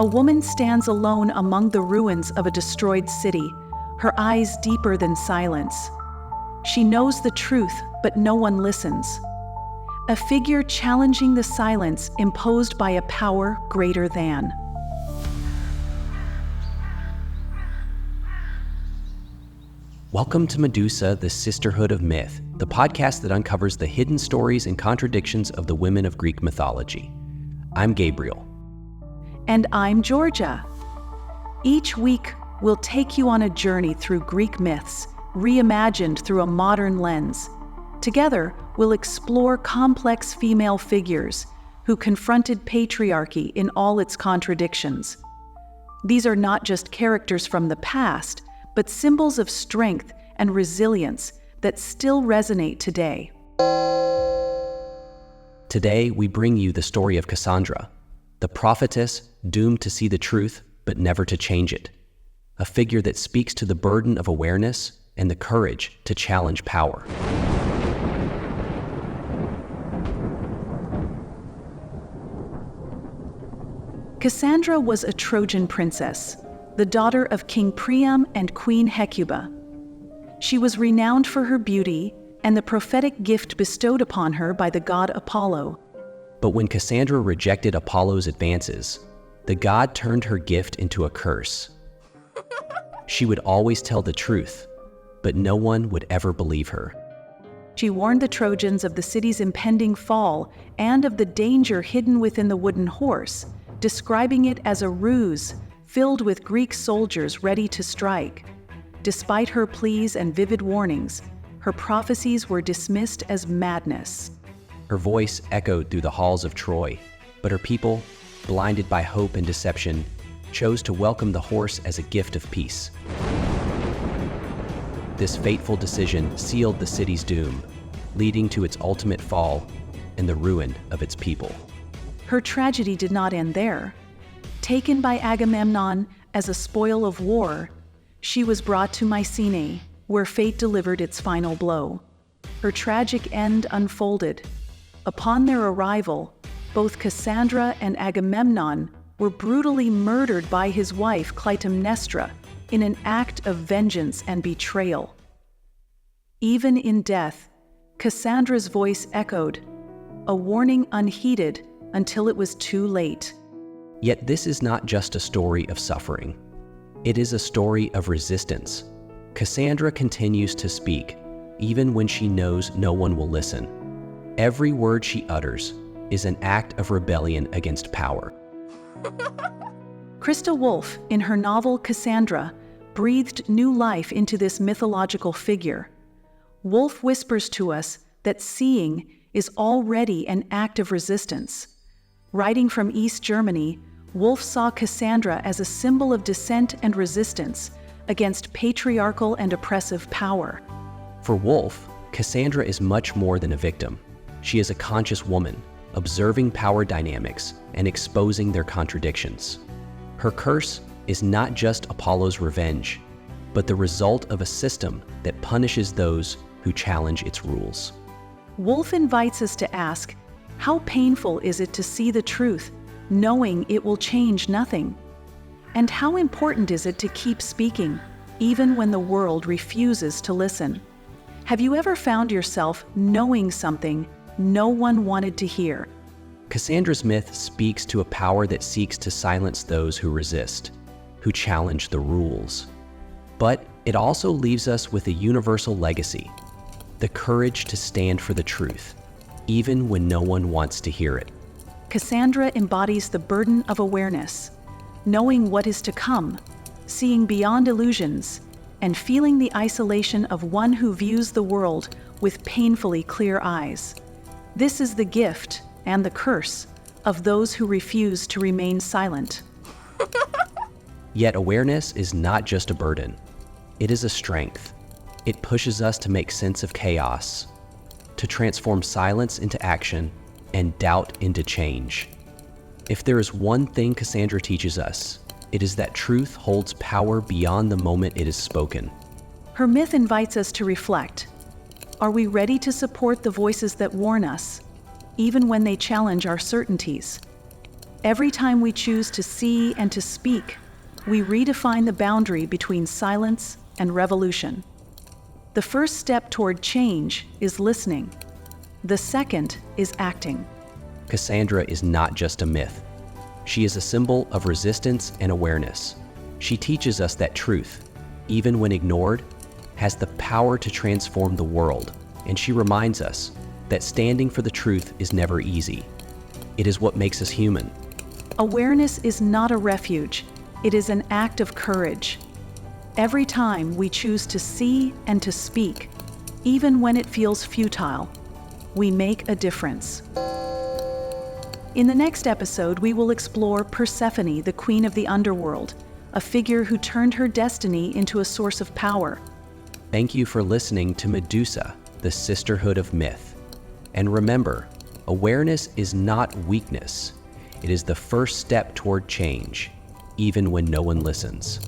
A woman stands alone among the ruins of a destroyed city, her eyes deeper than silence. She knows the truth, but no one listens. A figure challenging the silence imposed by a power greater than. Welcome to Medusa, the Sisterhood of Myth, the podcast that uncovers the hidden stories and contradictions of the women of Greek mythology. I'm Gabriel. And I'm Georgia. Each week, we'll take you on a journey through Greek myths, reimagined through a modern lens. Together, we'll explore complex female figures who confronted patriarchy in all its contradictions. These are not just characters from the past, but symbols of strength and resilience that still resonate today. Today, we bring you the story of Cassandra, the prophetess doomed to see the truth but never to change it, a figure that speaks to the burden of awareness and the courage to challenge power. Cassandra was a Trojan princess, the daughter of King Priam and Queen Hecuba. She was renowned for her beauty and the prophetic gift bestowed upon her by the god Apollo. But when Cassandra rejected Apollo's advances, the god turned her gift into a curse. She would always tell the truth, but no one would ever believe her. She warned the Trojans of the city's impending fall and of the danger hidden within the wooden horse, describing it as a ruse filled with Greek soldiers ready to strike. Despite her pleas and vivid warnings, her prophecies were dismissed as madness. Her voice echoed through the halls of Troy, but her people, blinded by hope and deception, chose to welcome the horse as a gift of peace. This fateful decision sealed the city's doom, leading to its ultimate fall and the ruin of its people. Her tragedy did not end there. Taken by Agamemnon as a spoil of war, she was brought to Mycenae, where fate delivered its final blow. Her tragic end unfolded. Upon their arrival, both Cassandra and Agamemnon were brutally murdered by his wife Clytemnestra in an act of vengeance and betrayal. Even in death, Cassandra's voice echoed, a warning unheeded until it was too late. Yet this is not just a story of suffering. It is a story of resistance. Cassandra continues to speak, even when she knows no one will listen. Every word she utters is an act of rebellion against power. Krista Wolfe, in her novel Cassandra, breathed new life into this mythological figure. Wolfe whispers to us that seeing is already an act of resistance. Writing from East Germany, Wolfe saw Cassandra as a symbol of dissent and resistance against patriarchal and oppressive power. For Wolfe, Cassandra is much more than a victim. She is a conscious woman, observing power dynamics and exposing their contradictions. Her curse is not just Apollo's revenge, but the result of a system that punishes those who challenge its rules. Wolfe invites us to ask, how painful is it to see the truth, knowing it will change nothing? And how important is it to keep speaking, even when the world refuses to listen? Have you ever found yourself knowing something no one wanted to hear? Cassandra's myth speaks to a power that seeks to silence those who resist, who challenge the rules. But it also leaves us with a universal legacy, the courage to stand for the truth, even when no one wants to hear it. Cassandra embodies the burden of awareness, knowing what is to come, seeing beyond illusions, and feeling the isolation of one who views the world with painfully clear eyes. This is the gift and the curse of those who refuse to remain silent. Yet awareness is not just a burden. It is a strength. It pushes us to make sense of chaos, to transform silence into action and doubt into change. If there is one thing Cassandra teaches us, it is that truth holds power beyond the moment it is spoken. Her myth invites us to reflect. Are we ready to support the voices that warn us, even when they challenge our certainties? Every time we choose to see and to speak, we redefine the boundary between silence and revolution. The first step toward change is listening. The second is acting. Cassandra is not just a myth. She is a symbol of resistance and awareness. She teaches us that truth, even when ignored, has the power to transform the world, and she reminds us that standing for the truth is never easy. It is what makes us human. Awareness is not a refuge, it is an act of courage. Every time we choose to see and to speak, even when it feels futile, we make a difference. In the next episode, we will explore Persephone, the queen of the underworld, a figure who turned her destiny into a source of power. Thank you for listening to Medusa, the Sisterhood of Myth. And remember, awareness is not weakness. It is the first step toward change, even when no one listens.